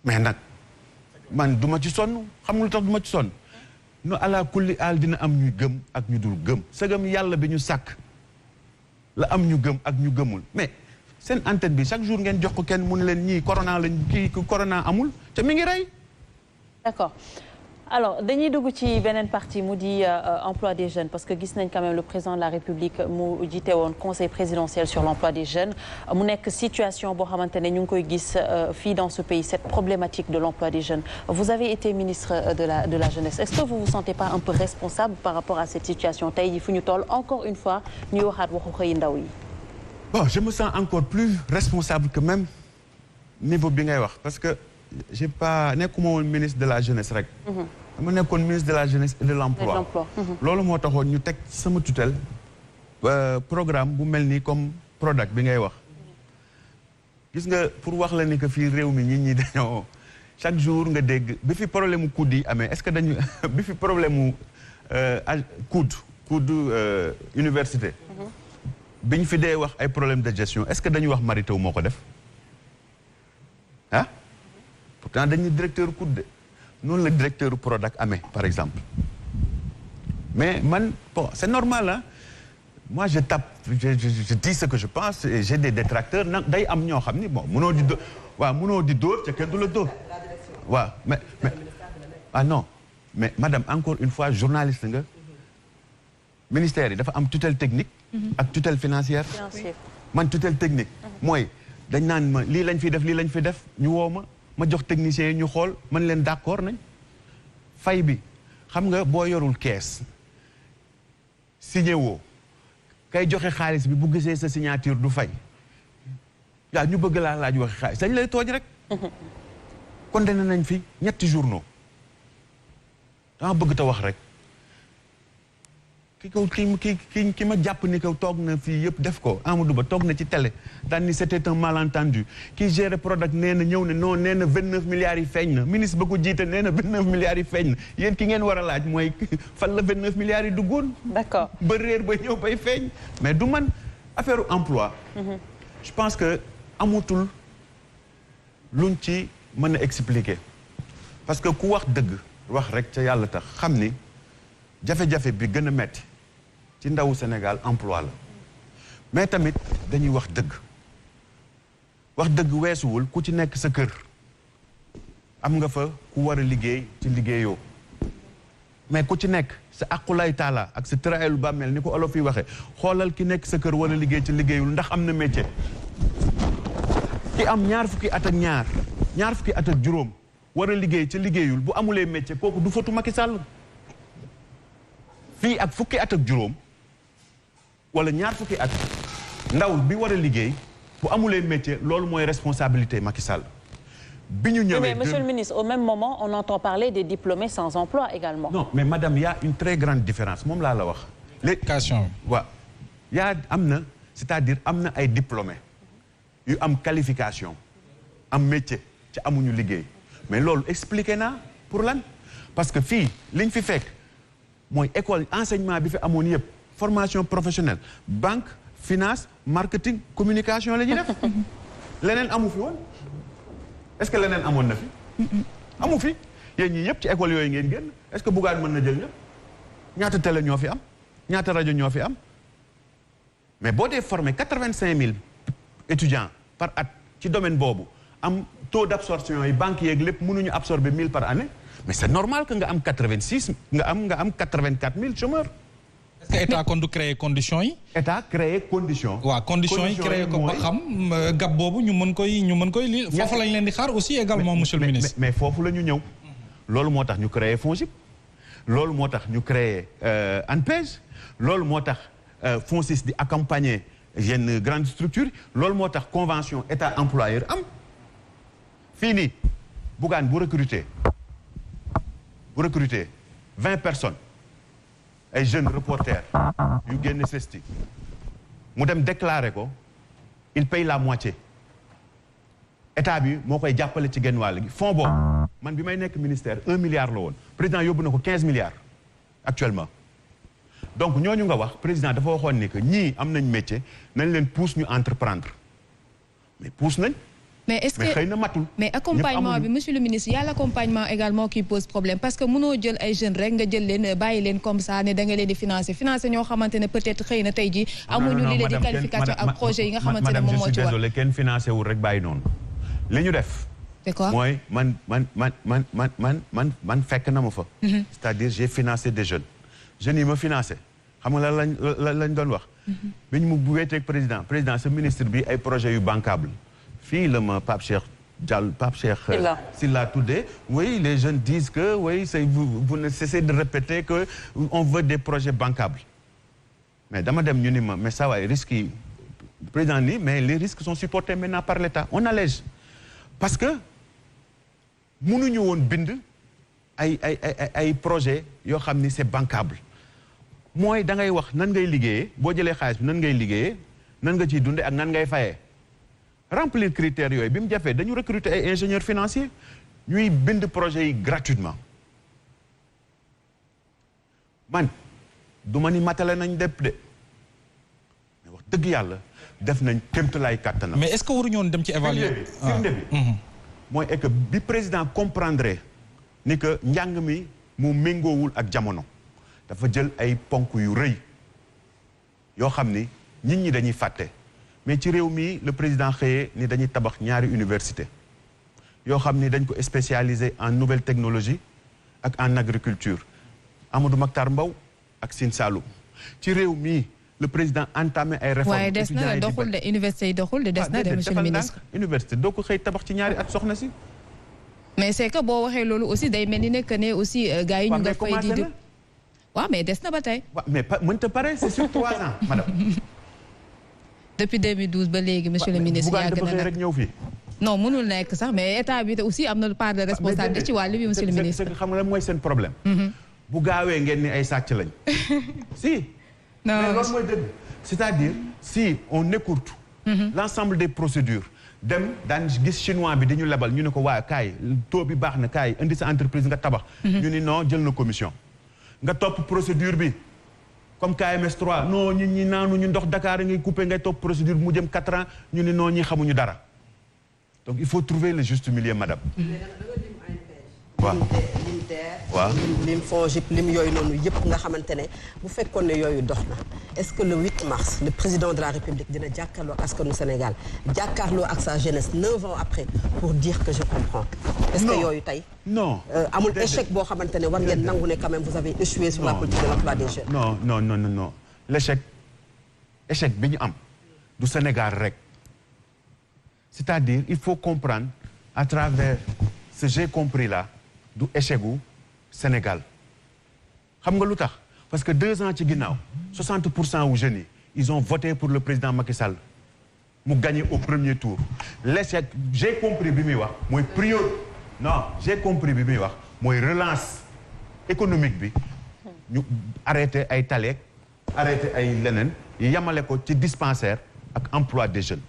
mais nag man du ma ci sonn xam nga lu tax du ma ci sonn nu ala kulli aal dina am ñuy gëm ak ñu dul gëm sagam yàlla bi ñu sàkk la am ñu gëm ak ñu gëmul mais seen antenne bi chaque jour ngeen jox ko kenn mun leen ñii corona lañ kii corona amul te mi ngi rey. D'accord. Alors dañuy dugg ci beneen partie mu di emploi des jeunes parce que gis nañ quand même le président de la République mu jiite woon conseil présidentiel sur l'emploi des jeunes mu nekk situation boo xamante ne ñu ngi koy gis fii dans ce pays cette problématique de l'emploi des jeunes. Vous avez été ministre de la jeunesse. Est-ce que vous vous sentez pas un peu responsable par rapport à cette situation tey jii fu ñu toll encore une fois ñuy waxaat waxu xëy ndaw yi. Bon, je me sens encore plus responsable que même niveau bi ngay wax parce que j'ai pas nekkuma woon ministre de la jeunesse rek. dama nekkoon ministre de la jeunesse et de l'emploi. loolu moo taxoon ñu teg sama tutelle programme bu mel nii comme Prodac bi ngay wax. gis nga pour wax la ni que fii réew mi nit ñi dañoo chaque jour nga dégg bi fi problème mu coude yi amee est-ce que dañu bi fi problème mu coude université. bi ñu fi dee wax ay problème de gestion est-ce que dañuy wax Mary Teuw moo ko def ah pourtant dañuy directeur coude de noonu la directeur Prodac amee par exemple mais man bon c'est normal hein moi je tape je dis ce que je pense et j'ai des détracteurs nag day am ñoo xam ni bon mënoo di dóor waaw mënoo di dóor ca kenn du la dóor waaw mais ah non mais madame encore une fois journaliste nga ministère yi dafa am tutelle technique ak tutelle financière man tutelle technique mooy dañ naan ma lii lañ fi def lii lañ fi def ñu woo ma jox techniciens yi ñu xool man leen d'accord nañ fay bi xam nga boo yorul kees signé woo kay joxe xaalis bi bu gisee sa signature du fay yaa ñu bëgg laa laaj waxe xaalis dañ lay tooñ rek condamné nañ fi ñetti journaux dama bëgg ta wax rek ki ma jàpp ni ko toog na fii yëpp def ko Amadou Ba toog na ci télé daan ni c'était un malentendu ki gère Prodac nee na ñëw ne non nee na 29 milliards yi feeñ na ministre ba ko jiite nee na 29 milliards yi feeñ na yéen ki ngeen war a laaj mooy fan la 29 milliards yi duggoon. D'accord ba réer ba ñëw bay feeñ mais du man affaire emploi. Je pense que amatul luñ ci mën a expliquer parce que ku wax dëgg wax rek ca yàlla tax xam ni jafe-jafe bi gën a metti ci ndawu Sénégal emploi la mais tamit dañuy wax dëgg weesuwul ku ci nekk sa kër am nga fa ku war a liggéey ci liggéeyoo mais ku ci nekk sa aqulay taala ak sa tëraaylu bàmmeel ni ko olof yi waxee xoolal ki nekk sa kër war a liggéey ci liggéeyul ndax am na métier ki am ñaar fukki at ak juróom war a liggéey ci liggéeyul bu amulee métier kooku du fatu Macky Sall fii ak fukki at ak juróom wala ñaar fukki at ndaw bi war a liggéey bu amulee métier loolu mooy responsabilité Macky Sall bi ñu ñëwee mais monsieur le ministre au même moment on entend parler des diplômés sans emploi également. Non mais madame y a une très grande différence moom laa la wax. l'éducation. waaw am na c'est-à-dire am na ay diplômés yu am qualification am métier ci amuñu liggéey mais loolu expliqué naa pour lan parce que fii liñ fi fekk mooy école enseignement bi fi amoon yëpp formation professionnelle banque finance marketing communication la ñuy def leneen amu fi woon est-ce que leneen amoon na fi amu fi yéen ñii yëpp ci école yooyu ngeen génn est-ce que Bougane mën na jël ñëpp ñaata télé ñoo fi am ñaata rajo ñoo fi am mais boo dee formé 85 000 étudiants par at ci domaine boobu am taux d'absorption yi banques yeeg lépp mënuñu absorber 1000 par année mais c'est normal que nga am 86 nga am 84 000 chômeurs. est-ce que état kon du créer conditions yi. état créer conditions. waaw conditions yi créer ko ba xam gab boobu ñu mën koy lii foofu lañ leen di xaar aussi également monsieur le ministre. mais foofu la ñu ñëw. loolu moo tax ñu créer FONGIP. loolu moo tax ñu créer ANPEJ. loolu moo tax FONSIS di accompagner yenn grandes structures. loolu moo tax convention état employeur am. fii nii Bougane bu recruter 20 personnes ay jeunes reporters yu génn CESTI mu dem déclarer ko il paye la moitié état bi moo koy jàppale ci genn wàll gi fonds boobu man bi may nekk ministère 1 milliard la woon président yóbbu na ko 15 milliards actuellement donc ñooñu nga wax président dafa waxoon ni que ñii am nañ métier nañ leen pousse ñu entreprendre mais pousse nañ mais est-ce que xëy na matul. mais accompagnement bi monsieur le ministre y a l'accompagnement également qui pose problème parce que mënoo jël ay jeunes rek nga jël leen bàyyi leen comme ça ne da nga leen di financer ñoo xamante ne peut-être xëy na tey jii amuñu li leen di qualification ak projet yi nga xamante ne moom moo ci war. désolé kenn financé wul rek bàyyi noonu li ñu def. c'est quoi mooy man fekk na ma fa. c'est-à-dire j'ai financé des jeunes yi ma financé xam nga lan lañ doon wax. biñ mu wéeteeg président sa ministre bi ay projets yu bancable fii la ma Pape Cheikh Sylla tuddee oui les jeunes disent que oui vous ne cessez de répéter que on veut des projets bancables mais dama dem ñu ni ma mais ça waay risques yi président ni mais les risques sont supportés maintenant par l'État on allège parce que mënuñu woon bind ay projets yoo xam ni c'est bancable mooy da ngay wax nan ngay liggéeyee boo jëlee xaalis bi nan ngay liggéeyee nan nga ciy dunde ak nan ngay fayee remplir critères yooyu bi mu jafee dañu recruter ay ingénieurs financiers ñuy bind projets yi gratuitement man du ma ni matale nañ dépp de mais wax dëgg yàlla def nañ kéemtalaay kàttanam. mais est-ce que waruñu woon dem ci évaluer firnde bi mooy que bi président comprendre ni que njàng mi mu méngoowul ak jamono dafa jël ay ponk yu rëy yoo xam ni nit ñi dañuy fàtte mais ci réew mi le président xëyee ni dañuy tabax ñaari université yoo xam ni dañ ko spécialisé en nouvelles technologies ak en agriculture Amadou Makhtar Mbow ak Sine Saloum ci réew mi le président entamé ay réformes. waaye des na doxul de université yi doxul de des na de monsieur le ministre. université doo ko xëy tabax ci ñaari at soxna si. mais c'est que boo waxee loolu aussi day mel ni nekk ne aussi gars yi ñu nga fay di. waaw mais des na ba tey. waaw mais mënta pare c'est sur 3 ans madame. depuis 2012 ba léegi monsieur le ministre. yàgg na nag rek ñëw fii. non mënul nekk sax mais état bi aussi am na part de responsabilité ci wàllu bi monsieur le ministre. xam nga lan mooy seen problème. bu gaawee ngeen ni ay sàcc lañ. si. non mais loolu mooy dëgg. c'est-à-dire si on écoute. l'ensemble des procédures. dem daan gis chinois bi dañu lebal ñu ne ko waa kaay taux bi baax na kaay indi sa entreprise nga tabax. ñu ni non jël na commission. nga topp procédure bi comme KMS 3 non ñi naanu ñu ndox Dakar ngay coupé ngay topp procédure bi mu jëm 4 ans ñu ne non ñi xamuñu dara donc il faut trouver le juste milieu madame. waaw waaw lim FONGIP lim yooyu noonu yëpp nga xamante ne bu fekkoon ne yooyu dox na est-ce que le 8 mars le président de la République dina jàkkaarloo ak askanu Sénégal jàkkaarloo ak sa jeunesse 9 ans après pour dire que je comprends. est-ce que yooyu tey. non amul échec boo xamante ne war ngeen nangu ne quand même vous avez échoué sur la politique de l'emploi des jeunes. non l'échec bi ñu am du Sénégal rek c'est-à-dire il faut comprendre à travers ce j'ai compris là. du échec gu Sénégal xam nga lu tax parce que 2 ans ci ginnaaw 60% wu jeunes yi ils ont voté pour le président Macky Sall mu gagné au premier tour l'échec j'ai compris bi muy wax mooy j'ai compris bi muy wax mooy relance économique bi ñu arrêté ay taleek arrêté ay leneen yamale ko ci dispensaire ak emploi des jeunes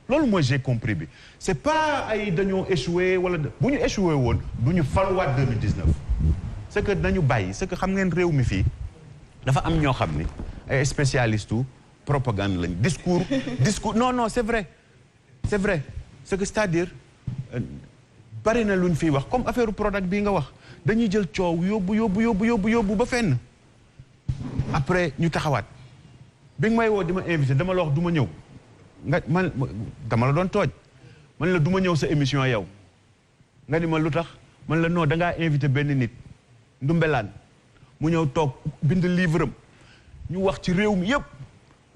loolu mooy j'ai compris bi c'est pas ay dañoo échoué wala bu ñu échoué woon du ñu faluwaat 2019 c'est que dañu bàyyi c'est que xam ngeen réew mi fii dafa am ñoo xam ni ay spécialistes u propagande lañ discours non c'est vrai c'est que c'est-à-dire bari na luñ fiy wax comme affaire Prodac bii nga wax dañuy jël coow yóbbu ba fenn après ñu taxawaat bi nga may woo di ma invité dama la wax du ma ñëw man dama la doon tooj man la du ma ñëw sa émission yow nga ni ma lu tax man la non dangaa invité benn nit ndumbelaan mu ñëw toog bind livre am ñu wax ci réew mi yëpp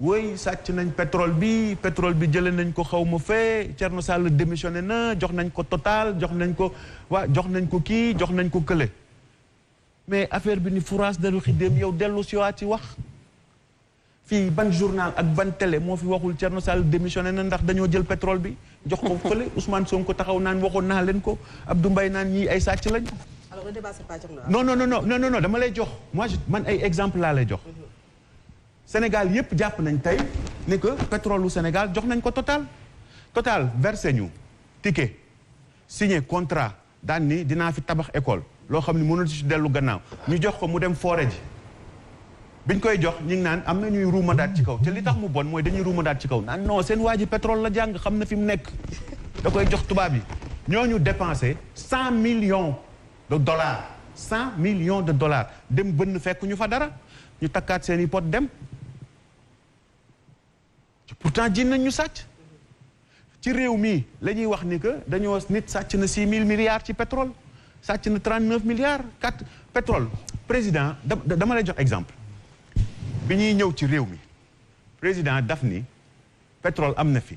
woy sàcc nañ pétrole bi jële nañ ko xaw ma fee Thierno Sall démissionné na jox nañ ko Total jox nañ ko kii jox nañ ko kële mais affaire bi ni fourage dalu xidéem yow dellu si waat ci wax fii ban journal ak ban télé moo fi waxul Thierno Sall démissionné na ndax dañoo jël pétrole bi jox ko fële Ousmane Sonko taxaw naan waxoon naa leen ko Abdou Mbaye naan ñii ay sàcc lañ. alors le débat c'est pas non dama lay jox man ay exemple laa lay jox. Sénégal yépp jàpp nañ tey ne que pétrole u Sénégal jox nañ ko Total versé ñu ticket signé contrat daan ni dinaa fi tabax école loo xam ne mënul ci dellu gannaaw ñu jox ko mu dem forêt ji. biñ koy jox ñu ngi naan am na ñuy ruumandaat ci kaw te li tax mu bon mooy dañuy ruumandaat ci kaw naan non seen waa ji pétrole la jàng xam na fi mu nekk da koy jox tubaab yi ñooñu dépensé 100 millions de dollars 100 millions de dollars dem bënn fekk ñu fa dara ñu takkaat seen i pot dem pourtant jin nañ ñu sàcc ci réew mi la ñuy wax ni que dañoo nit sàcc na 6 000 milliards ci pétrole sàcc na 39 milliards 4 pétrole président dama lay jox exemple bi ñuy ñëw ci réew mi président daf ni pétrole am na fi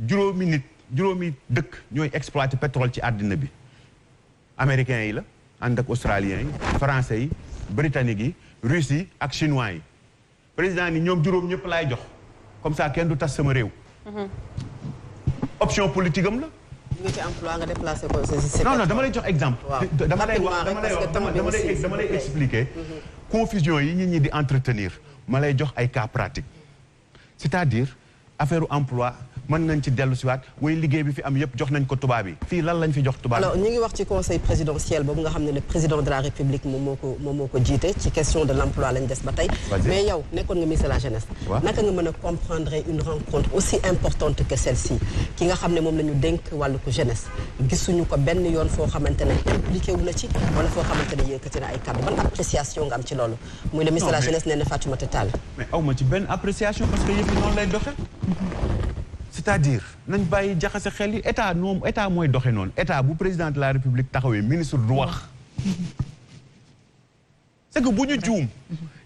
juróomi dëkk ñooy exploiter pétrole ci àddina bi américains yi la ànd ak australiens yi français yi britanniques yi russes yi ak chinois yi président ni ñoom juróom ñëpp laay jox comme ça kenn du tas sama réew option politique am la nga ci emploi nga déplacé ko non dama lay jox exemple dama lay expliquer confusion yi nit ñi di entretenir ma lay jox ay cas pratique c'est-à-dire affaire emploi mën nañ ci dellu siwaat way liggéey bi fi am yëpp jox nañ ko tubaab yi fii lan lañ fi jox tubaab yi. alors ñu ngi wax ci conseil présidentiel boobu nga xam ne le président de la république moom moo ko jiite ci question de l'emploi lañ des ba tey. mais yow nekkoon nga ministre de la jeunesse. naka nga mën a comprendre une rencontre aussi importante que celle-ci ki nga xam ne moom la ñu dénk wàllu ko jeunesse gisuñu ko benn yoon foo xamante ne impliqué wu na ci wala foo xamante ne yëkkati na ay kàddu ban appréciation nga am ci loolu. muy le ministre de la jeunesse nee na Fatoumata Tall. mais aw ma ci benn appréciation parce que yëpp noonu lay doxe c'est-à-dire nañ bàyyi jaxase xel yi état mooy doxe noonu état bu président de la république taxawee ministre du wax c'est que bu ñu juum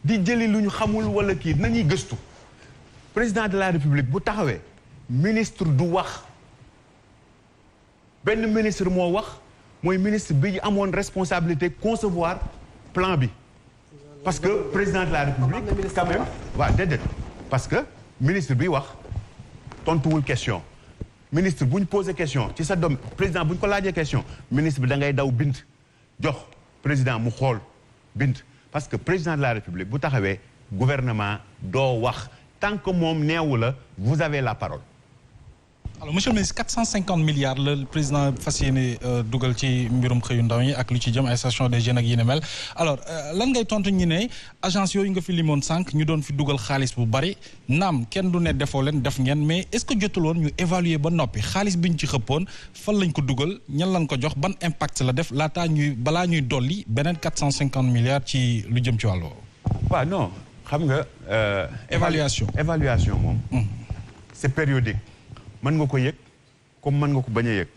di jëli lu ñu xamul wala kii nañuy gëstu président de la république bu taxawee ministre du wax benn ministre moo wax mooy ministre bi amoon responsabilité concevoir plan bi parce que président de la république quand même waaw déedéet parce que ministre bi wax tontuwul question ministre bu ñu posé question ci sa doom président bu ñu ko laajee question ministre bi da ngay daw bind jox président mu xool bind parce que président de la république bu taxawee gouvernement doo wax tant que moom neewu la vous avez la parole. alors monsieur le ministre 450 milliards la président fas yéene dugal ci mbirum xëyu ndaw ñi ak lu ci jëm ay station des jeunes ak yi ne mel alors lan ngay tontu ñu ne agence yooyu nga fi limoon sànq ñu doon fi dugal xaalis bu bari naam kenn du ne defoo leen def ngeen mais est-ce que jotul woon ñu évaluer ba noppi xaalis bi ñu ci xëppoon fan lañ ko dugal ñan lañ ko jox ban impact la def balaa ñuy dolli beneen 450 milliards ci lu jëm ci wàllu woowu. waaw non xam nga. évaluation moom. c'est périodique. mën nga ko yëg comme mën nga ko bañ a yëg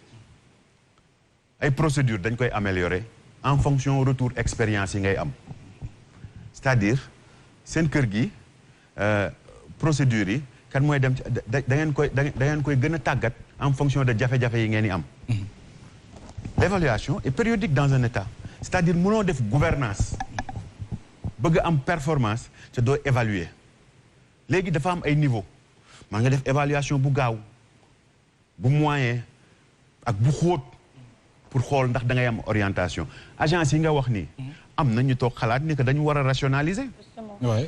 ay procédures dañ koy améliorer en fonction retour expérience yi ngay am c'est-à-dire seen kër gi procédures yi kan mooy dem ci da ngeen koy gën a tàggat en fonction de jafe-jafe yi ngeen di am. L'évaluation est périodique dans un état c'est-à-dire mënoo def gouvernance bëgg am performance te doo évaluer léegi dafa am ay niveau maa nga def évaluation bu gaaw bu moyen ak bu xóot pour xool ndax da ngay am orientation agence yi nga wax nii am na ñu toog xalaat ni que dañu war a rationaliser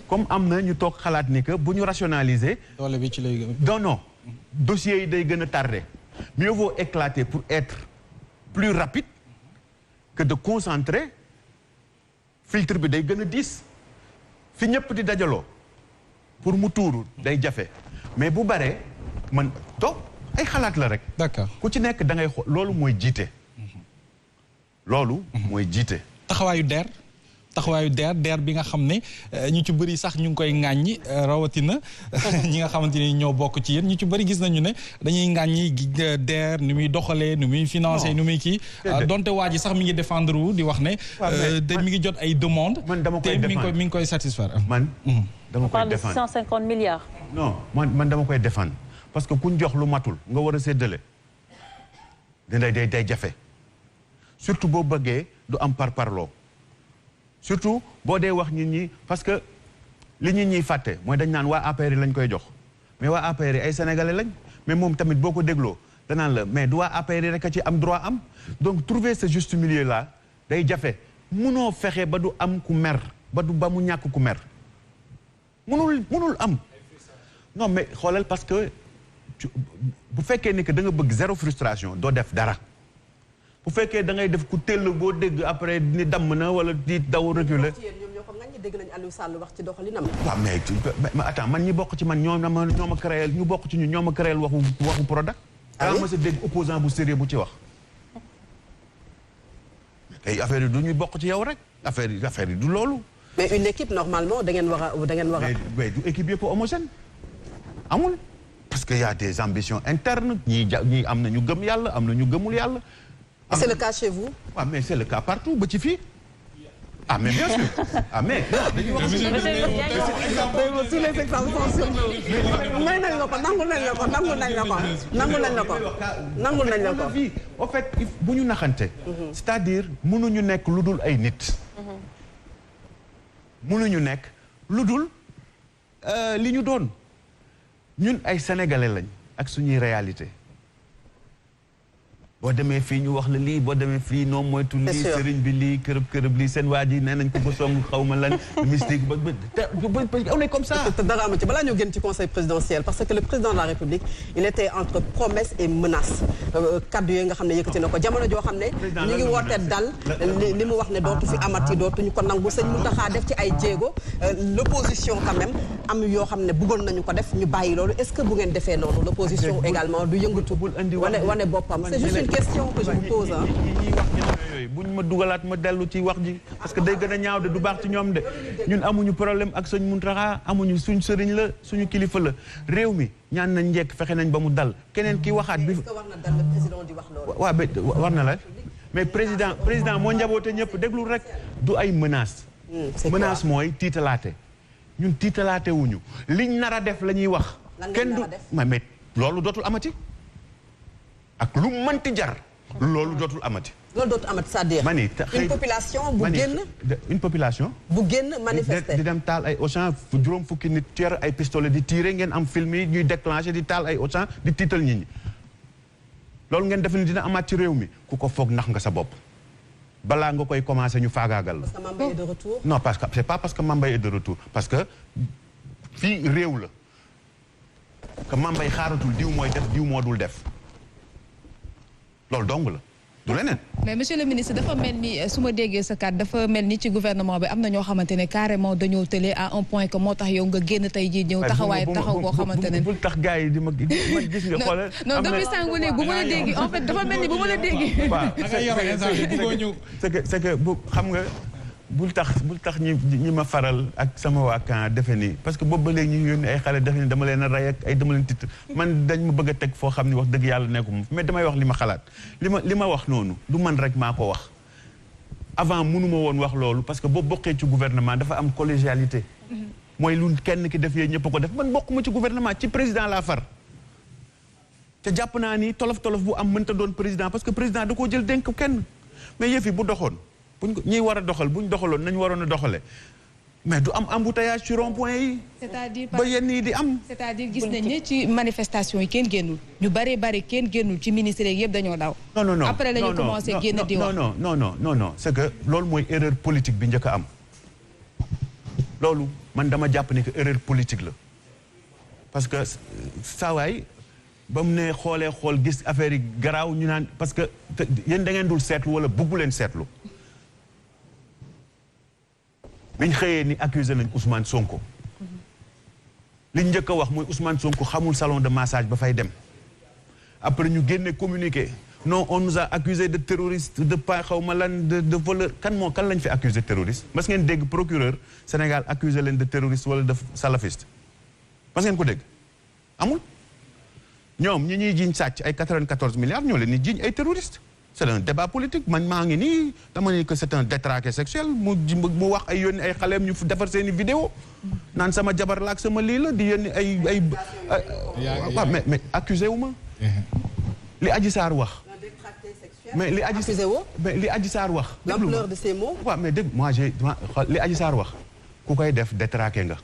comme am na ñu toog xalaat ni que bu ñu rationaliser doole bi ci lay non dossiers yi day gën a tardé mieux vaut éclater pour être plus rapide que de concentrer filtre bi day gën a diis fi ñëpp di dajaloo pour mu tuuru day jafe mais bu baree man toog ay xalaat la rek. d'accord ku ci nekk da ngay xool loolu mooy jiite. loolu mooy jiite. taxawaayu DER bi nga xam ne ñu ci bëri sax ñu ngi koy ŋàññi rawatina ñi nga xamante ni ñoo bokk ci yéen ñu ci bëri gis nañu ne dañuy ŋàññi DER ni muy doxalee ni muy financé ni muy kii. donte waa ji sax mi ngi défendre wu di wax ne. mi ngi jot ay demandes. man dama koy défendre mi ngi koy satisfaire. man dama koy défendre 650 milliards. non man dama koy défendre parce que kuñ jox lu matul nga war a séddale day jafe surtout boo bëggee du am parloo. surtout boo dee wax nit ñi parce que li nit ñiy fàtte mooy dañ naan waa APR yi lañ koy jox mais waa APR yi ay sénégalais lañ mais moom tamit boo ko dégloo danaan la mais du waa APR yi rek a ci am droit am donc trouver ce juste milieu là day jafe munoo fexe ba du am ku mer ba mu ñàkk ku mer munul am non mais xoolal parce que bu fekkee ni que da nga bëgg zéro frustration doo def dara bu fekkee da ngay def ku tell boo dégg après ni damm na wala di daw reculer. dégg nañu Aliou Sall wax ci doxalinam. waaw mais attends man ñi bokk ci man ñoo ma créé ñu bokk ci ñoo ma créé waxu Prodac daa ma sa dégg opposant bu sérieux bu ci wax. ay affaire yi du ñuy bokk ci yow rek affaire yi du loolu. mais une équipe normalement da ngeen war a. mais du équipe yëpp homogène amul. parce que y a des ambitions internes ñii am na ñu gëm yàlla am na ñu gëmul yàlla. c'est le cas chez vous. waaw mais c'est le cas partout ba ci fii. ah mais bien sûr ah mais. tous les exemples sont sur nous. may nañ la ko nangul nañ la ko. en fait bu ñu naxante. c'est-à-dire mënuñu nekk lu dul ay nit. mënuñu nekk lu dul li ñu doon ñun ay sénégalais lañ ak suñuy réalité. boo demee fii ñu wax la lii boo demee fii noonu moytu lii sëriñ bi lii kërëb lii seen waa ji nee nañ ko ba song xaw ma lan mystique ba on est comme ça. dara am ci balaa ñoo génn ci conseil présidentiel parce que le président de la république il était entre promesse et menace kaddu yooyu nga xam ne yëkkati na ko jamono joo xam ne ñu ngi woote dal li mu wax ne dootu fi amati dootuñu ko nangu sëñ Mountakha def ci ay jéego l'opposition quand même am yoo xam ne bëggoon nañu ko def ñu bàyyi loolu est-ce que bu ngeen defee noonu l'opposition également du yëngatu wane boppam c'est juste une question que je vous pose ah. ñi wax yooyu buñ ma dugalaat ma dellu ci wax ji parce que day gën a ñaaw de du baax ci ñoom de ñun amuñu problème ak sëñ Mountakha amuñu suñ sëriñ la suñu kilifa la réew mi ñaan nañ njekk fexe nañ ba mu dal keneen ki waxaat bi. est-ce que war na dal le président di wax loolu. waaw ba war na la mais président moo njaboote ñëpp déglu rek du ay menace menace mooy tiitalaate ñun tiitalaate wuñu liñ nar a def la ñuy wax. kenn du mais loolu dootul amati. ak lu mënti jar loolu dootul amati. loolu dootul amati c'est-à-dire une population bu génn. une population. bu génn manifester di dem taal ay Auchan juróom fukki nit cer ay pistolet di tirer ngeen am film yi ñuy déclencher di taal ay Auchan di tiital nit ñi. loolu ngeen def ni dina amaat ci réew mi ku ko foog nax nga sa bopp balaa nga koy commencer ñu faagaagal la. parce que Mambay est de retour. non parce que c'est pas parce que Mambay est de retour parce que fii réew la que Mambay xaaratul diw mooy def diw moo dul def. loolu dong la du leneen. mais monsieur le ministre dafa mel ni su ma déggee sa kàddu dafa mel ni ci gouvernement bi am na ñoo xamante ne carrément dañoo tëlee à un point que moo tax yow nga génn tey jii ñëw taxawaay taxaw boo xamante ne. bul tax gars yi di ma gis nga xoolal. non depuis sànq léegi bu ma la dégg en fait dafa mel ni bu ma la dégg. waaw c'est que bu xam nga bul tax ñi ma faral ak sama waa camp defe nii parce que boobu ba léegi ñu yónni ay xale defe ni dama leen a rey ak ay dama leen tiit man dañ ma bëgg a teg foo xam ni wax dëgg yàlla nekkuma mais damay wax li ma xalaat li ma wax noonu du man rek maa ko wax avant mënuma woon wax loolu parce que boo bokkee ci gouvernement dafa am collégialité mooy lu kenn ki def yee ñëpp ko def man bokkuma ci gouvernement ci président laa far te jàpp naa ni tolof bu am mënta doon président parce que président da koo jël dénk kenn mais yëf yi bu doxoon ñi war a doxal buñ doxaloon nañ waroon a doxale mais du am embouteillage ci rond-point yi. c'est-à-dire ba yenn yi di am. c'est-à-dire gis nañ ne ci manifestation yi kenn génnul ñu bari kenn génnul ci ministère yëpp dañoo daw. non après la ñu commencé génn di wax non c'est que loolu mooy erreur politique bi njëkk a am loolu man dama jàpp ne que erreur politique la parce que saawaay ba mu ne xool gis affaire yi garaaw ñu naan parce que yéen da ngeen dul seetlu wala bëggu leen seetlu. biñ xëyee ni accusé nañ Ousmane Sonko liñ njëkk a wax mooy Ousmane Sonko xamul salon de massage ba fay dem après ñu génne communiqué non on nous a accusé de terroriste de pas xaw ma lan de voleur kan lañ fi accusé terroriste mas ngeen dégg procureur Sénégal accusé leen de terroriste wala de salafiste mas ngeen ko dégg amul ñoom ñi ñuy jiiñ sàcc ay 94 milliards ñoo leen ni jiiñ ay terroriste c'est un débat politique man maa ngi nii dama ne que c'est un détraqué sexuel mu wax ay yónni ay xaleem ñu defar seeni vidéo naan sama jabar la ak sama lii la di yónni ay waaw mais accusé wu ma li Adji Sarr wax mais li Adji Sarr wax l'ampleur de ces mots waaw mais dégg moi li Adji Sarr wax ku koy def détraqué nga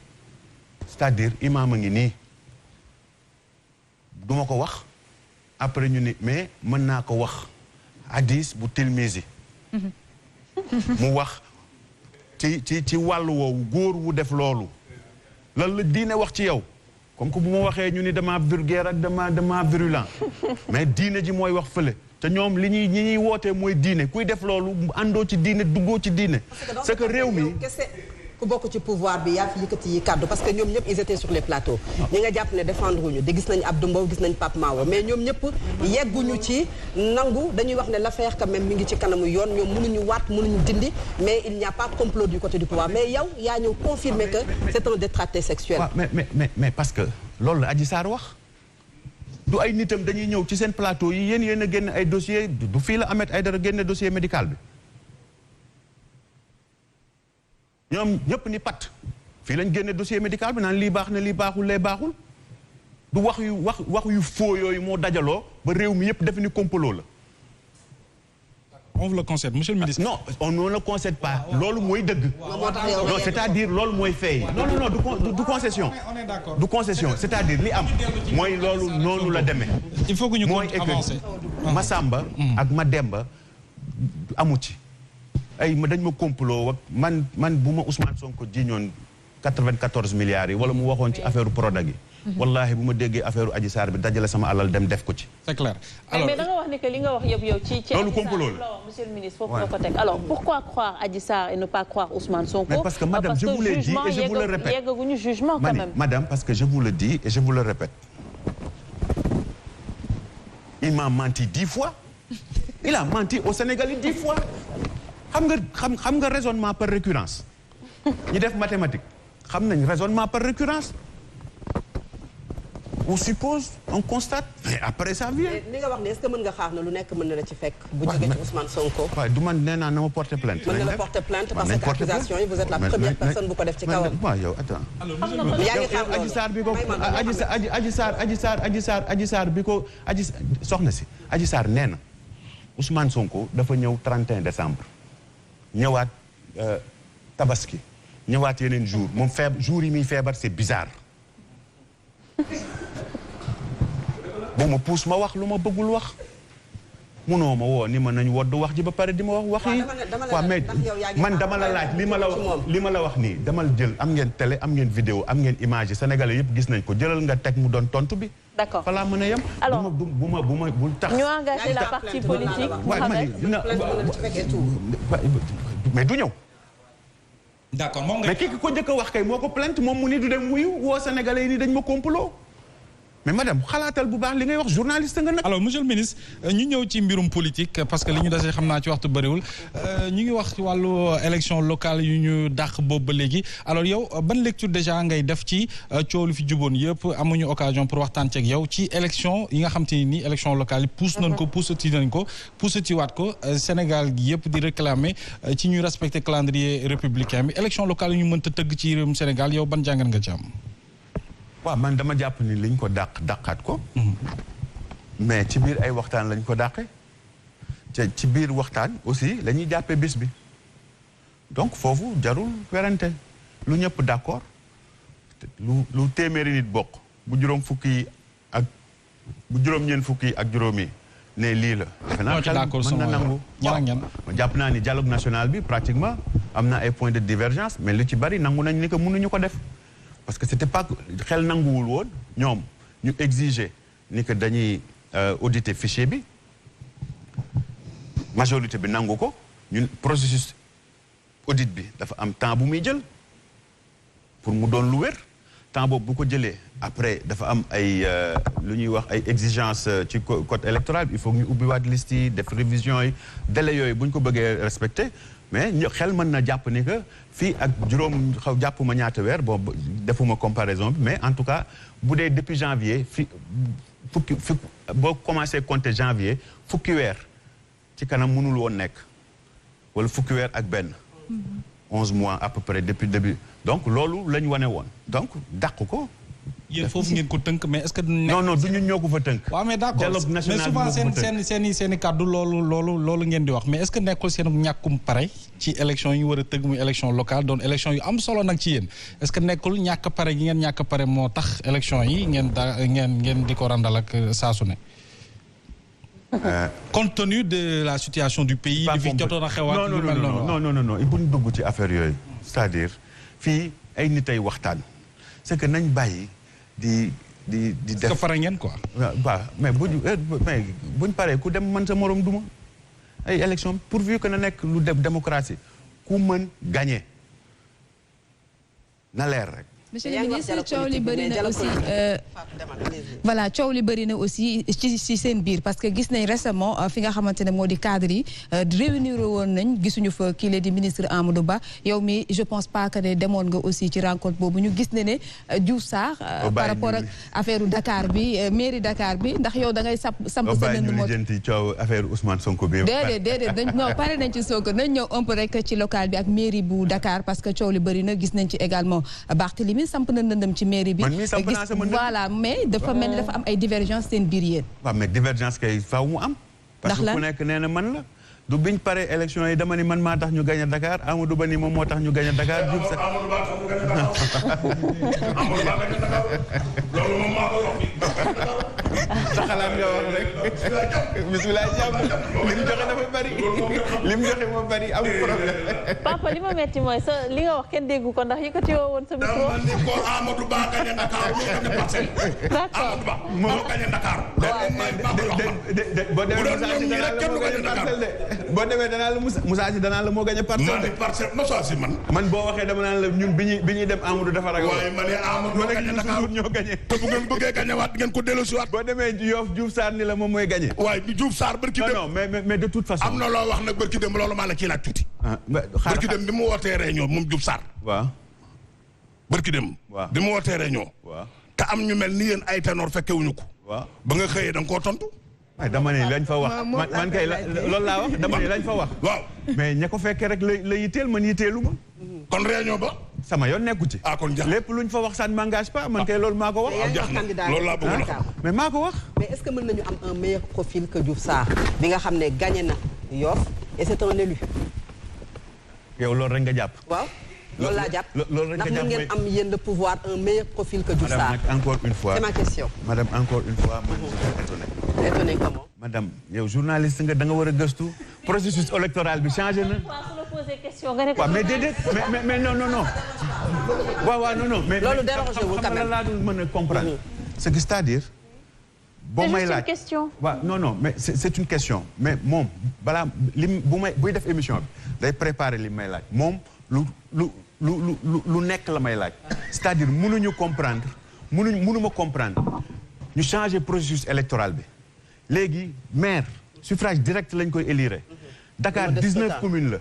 c'est-à-dire imaam a ngi nii duma ko wax après ñu ni mais mën naa ko wax hadis bu Tirmizi mu wax ci wàllu woowu góor wu def loolu lan la diine wax ci yow comme que bu ma waxee ñu ni dama vulgaire ak dama virulent mais diine ji mooy wax fële te ñoom ñi ñuy wootee mooy diine kuy def loolu àndoo ci diine duggoo ci diine c'est que réew mi ku bokk ci pouvoir bi yaa fi yëkkati yi kàddu parce que ñoom ñëpp ils étaient sur les plateaux. ñi nga jàpp ne défendre wuñu de gis nañ Abdou Mbow gis nañ Pape Mawo mais ñoom ñëpp yegguñu ci nangu dañuy wax ne l'affaire quand même mi ngi ci kanamu yoon ñoom mënuñu waat mënuñu dindi mais il n'y a pas de complot du côté du pouvoir mais yow yaa ñëw confirmer que c'est un détracté sexuel. mais parce que loolu la Adji Sarr wax du ay nitam dañuy ñëw ci seen plateau yi yéen a génn ay dossier du fii la Ahmed Aïdara génne dossier médical bi ñoom ñëpp ni pat fii lañ génne dossier médical bi naan lii baax na lii baaxul lee baaxul du wax yu faux yooyu moo dajaloo ba réew mi yëpp def ni complot la. on vous le concède monsieur le ministre. non on ne le concède pas loolu mooy dëgg. non c'est-à-dire loolu mooy fay. non du concession. on est d'accord du concession c'est-à-dire li am mooy loolu noonu la demee. il faut que ñu avancer Massamba ak Mademba amu ci. ay dañ ma complot man bu ma Ousmane Sonko jiñoon 94 milliards yi wala mu waxoon ci affaire Prodac yi. wallahi bu ma déggee affaire Adji Sarr bi dajale sama alal dem def ko ci. c'est clair alors mais da nga wax ne que li nga wax yëpp yow ci loolu complot la monsieur le ministre foofu nga ko teg alors pourquoi croire Adji Sarr et ne pas croire Ousmane Sonko. mais parce que madame je vous l'ai dit et je vous le répète yeggaguñu jugement quand même. madame parce que je vous le dis et je vous le répète il m'a menti 10 fois il a menti aux Sénégalais 10 fois. xam nga raisonnement par récurrence ñi def mathématique xam nañ raisonnement par récurrence on suppose on constate mais après ça vient. li nga wax ne est-ce que mën nga xaar na lu nekk mën na la ci fekk. bu jógee ci Ousmane Sonko. waaw du man nee naa na ma porter plainte. mën na la porter plainte parce que accusation yi vous êtes la première personne bu ko def ci kawam. waaw yow attends. yaa ngi xaar loolu Adji Sarr bi ko Adji Sarr bi ko soxna si Adji Sarr nee na Ousmane Sonko dafa ñëw 31 décembre. ñëwaat tabaski ñëwaat yeneen jour moom jour yi muy feebar c'est bizarre bu ma puus ma wax lu ma bëggul wax munoo ma woo ni ma nañ wodd wax ji ba pare di ma wax yi waaw mais man dama la laaj li ma la wax nii damal jël am ngeen télé am ngeen vidéo am ngeen image yi sénégalais yëpp gis nañ ko jëlal nga teg mu doon tontu bi. D'accord. Fa laa mën a yem. Alors bul tax. ñu engagé la partie politique. mais du ñëw. d'accord moom nga. mais ki ko njëkk a wax kay moo ko plainte moom mu ni du dem wuyu woo sénégalais yi ni dañ ma complot. mais madame xalaatal bu baax li ngay wax journaliste nga nag. alors monsieur le ministre ñu ñëw ci mbirum politique parce que li ñu dese xam naa ci waxtu bëriwul ñu ngi wax ci wàllu élection locale yu ñu dàq boobu ba léegi alors yow ban lecture déjà ngay def ci coow lu fi juboon yëpp amuñu occasion pour waxtaan ceeg yow ci élection yi nga xam te ni élection locale yi pousse nañ ko poussati waat ko Sénégal gi yëpp di réclamer ci ñuy respecter calendrier républicain bi élection locale yi ñu mënta tëgg ci réewum Sénégal yow ban jàngat nga ci am. waaw man dama jàpp ni liñ ko dàqaat ko. mais ci biir ay waxtaan lañ ko dàqe. ci biir waxtaan aussi la ñuy jàppee bis bi. donc foofu jarul werante lu ñëpp d'accord lu téeméeri nit bokk bu juróom ñeent fukki yi ak juróomi ne lii la. defe naa xel mën na nangu. ma jàpp naa ni dialogue national bi pratiquement am na ay points de divergence mais lu ci bari nangu nañ ni que mënuñu ko def. parce que c'était pas xel nanguwul woon ñoom ñu exiger ni que dañuy auditer fichier bi majorité bi nangu ko ñun processus audit bi dafa am temps bu muy jël pour mu doon lu wér temps boobu bu ko jëlee après dafa am ay lu ñuy wax ay exigences ci code électoral il faut que ñu ubbiwaat liste yi def révision yi délai yooyu bu ñu ko bëggee respecter mais xel mën na jàpp ni que fii ak juróom jàppuma ñaata weer boobu defuma comparaison bi mais en tout cas bu dee depuis janvier boo commencé compter janvier fukki weer ci kanam mënul woon nekk wala fukki weer ak benn 11 mois à peu près depuis début donc loolu la ñu wane woon donc dàq ko. yéen foofu ngeen ko tënk mais est-ce que. non du ñun ñoo ko fa tënk. waaw mais d'accord mais souvent seen i kàddu loolu ngeen di wax mais est-ce que nekkul seen ñàkkum pare ci élection yi war a tëgg muy élection locale doon élection yu am solo nag ci yéen est-ce que nekkul ñàkk pare gi ngeen ñàkk pare moo tax élection yi ngeen di ko randal ak saa su ne. compte tenu de la situation du pays. li fi jotoon a xewaat lu mel noonu. non il buñ dugg ci affaire yooyu. c'est-à-dire fii ay nit ay waxtaan c'est que nañ bàyyi. di def est-ce que pare ngeen quoi. waaw mais buñ paree ku dem mën sa morom duma ay élection pourvu que na nekk lu def démocratie ku mën gagner na leer rek. monsieur le ministre coow li bëri na aussi voilà coow li bëri na aussi ci seen biir parce que gis nañ récemment fi nga xamante ne moo di cadre yi réunir woon nañ gisuñu fa kii la di ministre Amadou Ba yow mi je pense pas que ne demoon nga aussi ci rencontre boobu ñu gis ne Diouf Sarr par rapport ak affaire Dakar bi mairie Dakar bi ndax yow da ngay samp sa nënd moo coow affaire Ousmane Sonko bi déedéet non pare nañ ci Sonko nañ ñëw un peu rek ci local bi ak mairie bu Dakar parce que coow li bëri na gis nañ ci également Barthélémy samp na ndëndam ci mairie bi voilà mais dafa mel ni dafa am ay divergence seen biir yéen. waaw mais divergence kay faaw mu am. parce que ku nekk nee na man la. du biñ pare élection yi dama ni man maa tax ñu gagné Dakar Amadou Ba ni moom moo tax ñu gagné Dakar. Diouf sax Amadou Ba tax ñu gagné Dakar. Amadou Ba gagné Dakar loolu moom maa ko wax. sa xalaat nga wax rek. bisimilah jàmm li mu joxe dafa bari. li mu joxe moo bari amul problème. Papa li ma metti mooy sa li nga wax kenn déggu ko ndax yëkkati woo woon sa micro. dama ni ko Amadou Ba gagné Dakar moo gagné Parcelles. D'accord Amadou Ba moo gagné Dakar. boo demee danaa la Moussa Sy danaa la moo gagné Parcelles. Moussa Sy man boo waxee dama naan la ñun bi ñuy dem Amadou dafa ragal. waaye ma ne Amadou gagné Dakar ñoo gagné. te bu ngeen bëggee gagné waat ngeen ko dellu si waat. boo demee Yoff Diouf Sarr ni la moom mooy gagné. waaye bi Diouf Sarr barki dem. non mais de toute façon. am na loo wax nag barki dem loolu maa la ciy laaj tuuti. barki dem bi mu wootee réunion moom Diouf Sarr. waaw. barki dem. waaw bi mu wootee réunion. waaw te am ñu mel ni yéen ay ténor fekkewuñu ko. waaw ba nga xëyee da nga koo tontu. dama ne lañ fa wax man kay loolu laa wax dama ne lañ fa wax. waaw mais ña ko fekkee rek la yitteel man yitteelu ma. kon réunion ba. sama yoon nekku ci. kon jax lépp luñ fa wax ça ne m'engage pas man kay loolu maa ko wax. loolu laa bëgg a mais maa ko wax. mais est-ce que mën nañu am un meilleur profil que Diouf Sarr bi nga xam ne gagné na Yoff et c'est un élu. yow loolu rek nga jàpp. waaw loolu laa jàpp. loolu rek nga jàpp ndax mën ngeen am yéen le pouvoir un meilleur profil que Diouf Sarr. madame encore une fois c'est ma question. madame encore une fois man je suis étonné. étonné comment. madame yow journaliste nga da nga war a gëstu processus électoral bi changé na. waaw mais déedéet mais non. waaw non mais. loolu dérangé wul quand même xam nga laa dul mën a comprendre. c'est que c'est-à-dire. boo may laaj c'est juste une question. waaw non mais c'est une question mais moom balaa buy def émission bi day préparer li may laaj moom lu nekk la may laaj. c'est-à-dire mënuñu comprendre mënuma comprendre ñu changer processus électoral bi. léegi maire suffrage direct lañ koy élire. Dakar 19 communes la.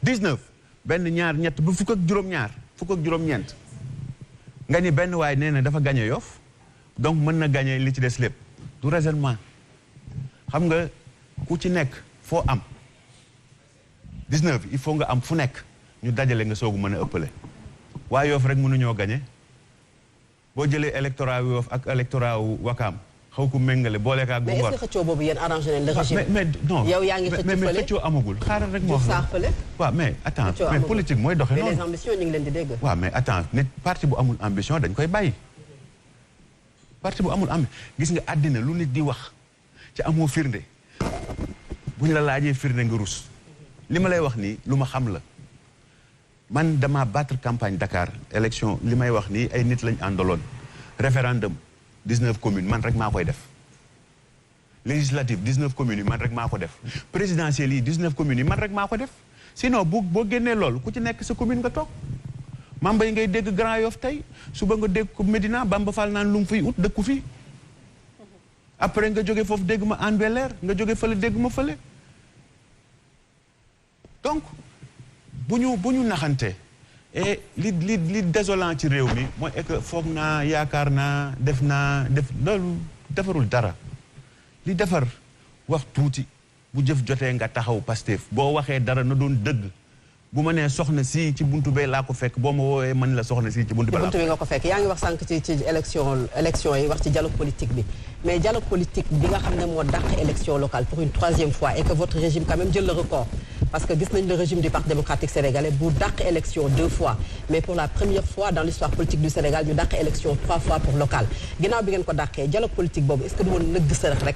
19 benn ñaar ñett ba fukk ak juróom-ñeent. nga ni benn waay nee na dafa gagné Yoff donc mën na gagné li ci des lépp du raisonnement xam nga ku ci nekk foo am 19 il faut nga am fu nekk ñu dajale nga soogu mën a ëppale waaye Yoff rek mënuñoo gagné boo jëlee électorat wu Yoff ak électorat wu Wakaam xaw ko méngale boole ak bu Ngor. mais est-ce que xëccoo boobu yéen arrangé nañ le régime. mais non yow yaa ngi xëcc fële mais xëccoo amagul xaaral rek moo xam. waaw mais attends mais politique mooy doxe noonu. mais les ambitions ñu ngi leen di dégg. waaw mais attends nit parti bu amul ambition dañ koy bàyyi. parti bu amul ambition gis nga àddina lu nit di wax ci amoo firnde buñ la laajee firnde nga rus. li ma lay wax nii lu ma xam la man dama battre campagne Dakar élection li may wax nii ay nit lañ àndaloon référendum 19 communes man rek maa koy def législative 19 communes yi man rek maa ko def présidentielle yi 19 communes yi man rek maa ko def sinon boo génnee loolu ku ci nekk sa commune nga toog Mamba yi ngay dégg Grand Yoff tey suba nga dégg ko Médina Bamba Fall naan lu mu fiy ut dëkku fi après nga jóge foofu dégg ma Hann Bel-Air nga jóge fële dégg ma fële donc bu ñu naxante et li désolant ci réew mi mooy que foog naa yaakaar naa def loolu defarul dara li defar wax tuuti bu jëf jotee nga taxaw Pastef boo waxee dara na doon dëgg bu ma nee soxna si ci buntu bee laa ko fekk boo ma woowee man la soxna si ci buntu bee laa ko fekk. nga ko fekk yaa ngi wax sànq ci élection yi wax ci dialogue politique bi mais dialogue politique bi nga xam ne moo dàq élection locale pour une 3e fois et que votre régime quand même jël le record parce que gis nañ le régime du Parti démocratique sénégalais bu dàq élection 2 fois mais pour la première fois dans l'histoire politique du Sénégal ñu dàq élection 3 fois pour local ginnaaw bi ngeen ko dàqee dialogue politique boobu est-ce que du woon nëgg sërëx rek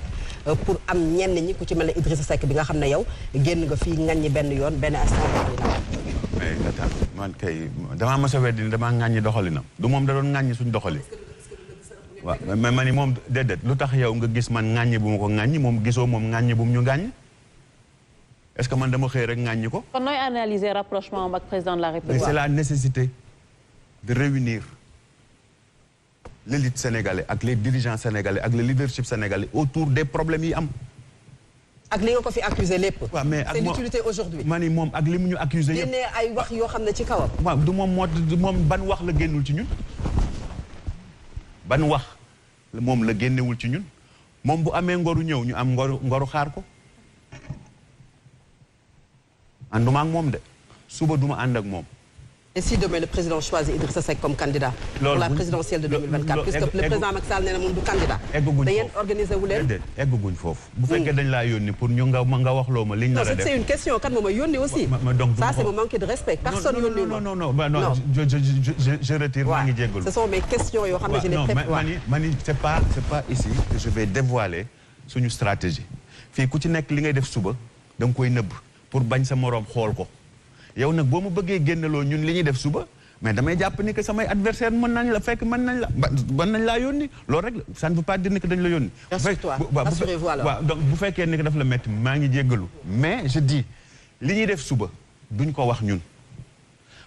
pour am ñenn ñi ku ci mel ne Idrissa Seck bi nga xam ne yow génn nga fii ŋaññi benn yoon benn instant mais attends man kay damaa mos a weddi ni damaa ŋàññi doxalinam du moom da doon ŋàññi suñ doxalin waaw mais ma ni moom déedéet lu tax yow nga gis man ŋàññi bu ma ko ŋàññi moom gisoo moom ŋàññi bu mu ñu ŋàññi est-ce que man dama xëy rek ŋàññi ko. kon nooy analyser rapprochement am ak président de la République. mais c'est la nécessité de réunir l'élite sénégalaise ak les dirigeants sénégalais ak le leadership sénégalais autour des problèmes yi am. ak li nga ko fi accusé lépp. waaw mais ak c'est l'utilité aujourd'hui. ma ni moom ak li mu ñu accusé yëpp. génnee ay wax yoo xam ne ci kawam. waaw du moom ban wax la génnul ci ñun. ban wax moom la génnewul ci ñun moom bu amee ngoru ñëw ñu am ngoru xaar ko. ànduma ak moom de suba duma ànd ak moom. Et si demain le président choisit Idrissa Seck comme candidat pour la présidentielle de 2024 puisque le président Macky Sall nee na moom du candidat. egguñ da ngeen organiser wu leen. egguñ foofu. bu fekkee dañ laa yónni pour ñu nga wax loo ma liñ nar a def. c'est une question kan moom a yónni aussi. donc ça c'est mon manque de respect. personne yónni non je retire maa ngi jéggalu. ce sont mes questions yoo xam ne je les prépare. mani c'est pas ici que je vais dévoiler suñu stratégie fii ku ci nekk li ngay def suba da nga koy nëbb pour bañ sa moroom xool ko. yow nag boo ma bëggee génneloo ñun li ñuy def suba mais damay jàpp ni que samay adversaire mën nañ la fekk mën nañ laa yónni loolu rek ça ne veut pas dire ni que dañ la yónni. rassurez-vous alors. waaw donc bu fekkee ni que daf la métti maa ngi jéggalu mais je dis li ñuy def suba duñ ko wax ñun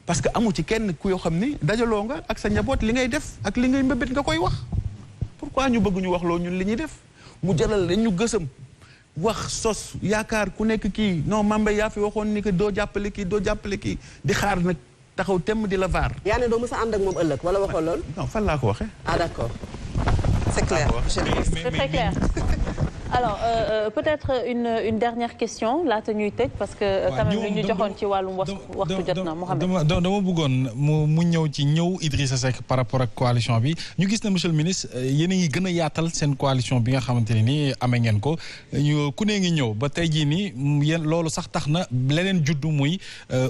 parce que amu ci kenn ku yoo xam ni dajaloo nga ak sa njaboot li ngay def ak li ngay mbébét nga koy wax pourquoi ñu bëgg ñu wax loo ñun li ñuy def mu jëlal dañ ñu gësam. wax sos yaakaar ku nekk kii non Mambé yaa fi waxoon ni que doo jàppale kii di xaar nag taxaw temm di la vaar. yaa ne doo mës a ànd ak moom ëllëg wala waxoo lool. non fan laa ko waxee. ah d'accord c'est clair. c'est très clair. alors peut-être une dernière question laata ñuy tëj parce que quand même li ñu joxoon ci wàllum waxtu jot na Mohamed. dama bëggoon mu ñëw ci Idrissa Seck par rapport ak coalition bi ñu gis ne monsieur le ministre yéen a ngi gën a yaatal seen coalition bi nga xamante ne nii amee ngeen ko ku ne ngi ñëw ba tey jii nii yéen loolu sax tax na leneen juddu muy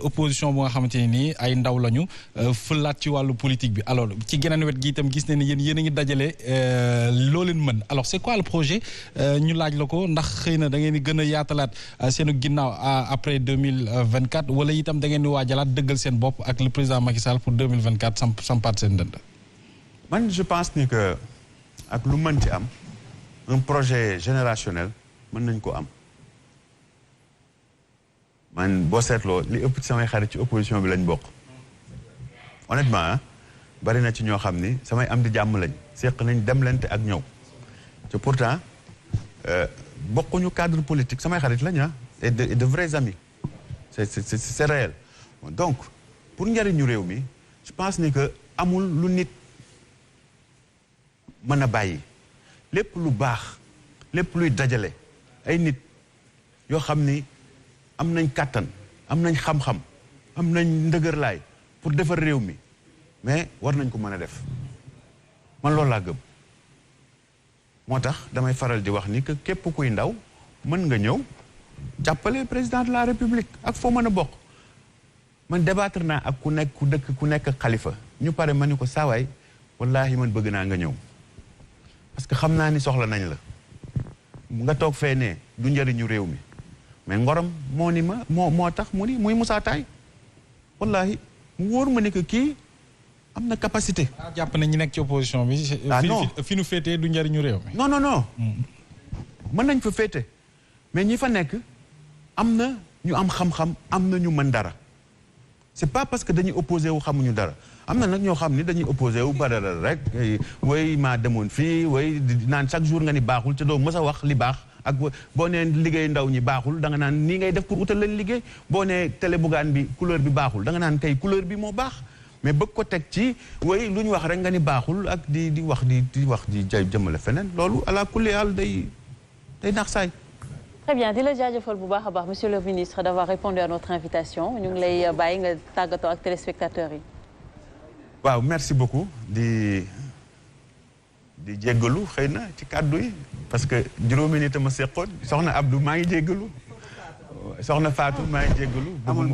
opposition bu nga xamante ne nii ay ndaw lañu fëlaat ci wàllu politique bi alors ci geneen wet gi itam gis ne ni yéen a ngi dajale loo leen mën alors c'est quoi le projet. ñu laaj la ko ndax xëy na da ngeen di gën a yaatalaat seenu ginnaaw après 2024 wala itam da ngeen di waajalaat dëggal seen bopp ak le président Macky Sall pour 2024 sampaat seen dënd. man je pense ni que ak lu mën ci am un projet générationnel mën nañ ko am man boo seetloo li ëpp ci samay xarit ci opposition bi lañ bokk honnêtement bari na ci ñoo xam ni samay am di jàmm lañ seq nañ demlante ak ñëw te pourtant bokkuñu cadre politique samay xarit lañ et de vrais amis c'est réel donc pour njëriñu réew mi je pense ni que amul lu nit mën a bàyyi lépp lu baax lépp luy dajale ay nit yoo xam ni am nañ kàttan am nañ xam-xam am nañ ndëgërlaay pour defar réew mi mais war nañ ko mën a def man loolu laa gëm moo tax damay faral di wax ni que képp kuy ndaw mën nga ñëw jàppale président de la république ak foo mën a bokk man débattre naa ak ku nekk xalifa ñu pare ma ni ko saawaay wallaahi man bëgg naa nga ñëw parce que xam naa ni soxla nañ la nga toog fee ne du njëriñu réew mi mais ngorom moo ni ma moo tax mu ni muy Moussa Taye wallaahi mu wóor ma ni que kii am na capacité. jàpp na ñi nekk ci opposition bi. non fi nu féetee du njëriñu réew mi. non. mën nañ fa féete mais ñi fa nekk am na ñu am xam-xam am na ñu mën dara c'est pas parce que dañuy opposé wu xamuñu dara am na nag ñoo xam ni dañuy opposé wu ba dara rek way maa demoon fii way naan chaque jour nga ni baaxul te doo mës a wax li baax ak boo nee liggéey ndaw ñi baaxul da nga naan nii ngay def pour utal leen liggéey boo nee télé bugaan bi couleur bi baaxul da nga naan kay couleur bi moo baax. mais bëgg ko teg ci way lu ñu wax rek nga ni baaxul ak di wax di jëmale feneen loolu ala kulli haal day nax saay. très bien di la jaajëfal bu baax a baax monsieur le ministre d'avoir répondu à notre invitation ñu ngi lay bàyyi nga tàggatoo ak téléspectateurs yi. waaw merci beaucoup di jéggalu xëy na ci kàddu yi parce que juróomi nit a ma seqoon soxna Abdou maa ngi jéggalu. soxna Fatou maa ngi jéggalu.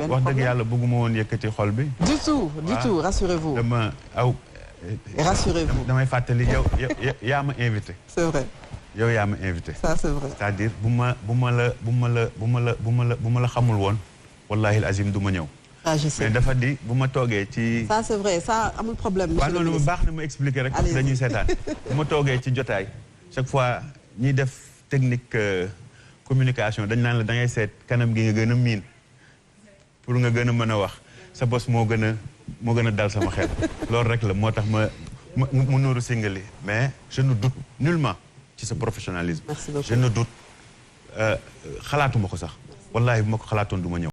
wax dëgg yàlla bëgguma woon yëkkati xol bi. du tout rassurez-vous. rassurez-vous. damay fàttali yow yaa ma invité. c'est vrai. yow yaa ma invité. ça c'est vrai. c'est-à-dire bu ma la xamul woon wallahi azim du ma ñëw. ah je sais mais dafa di bu ma toogee ci. ça c'est vrai ça amul problème. waaw loolu baax na ma expliquer rek. dañuy seetaan bu ma toogee ci jotaay chaque fois ñiy def technique. communication dañ naan la da ngay seet kanam gi nga gën a miin pour nga gën a mën a wax sa bos moo gën a moo gën a dal sama xel loolu rek la moo tax mu nuuru singali mais je ne doute nullement ci sa professionnalisme. Merci beaucoup. je ne doute xalaatuma ko sax wallahi bu ma ko xalaatoon du ma ñëw.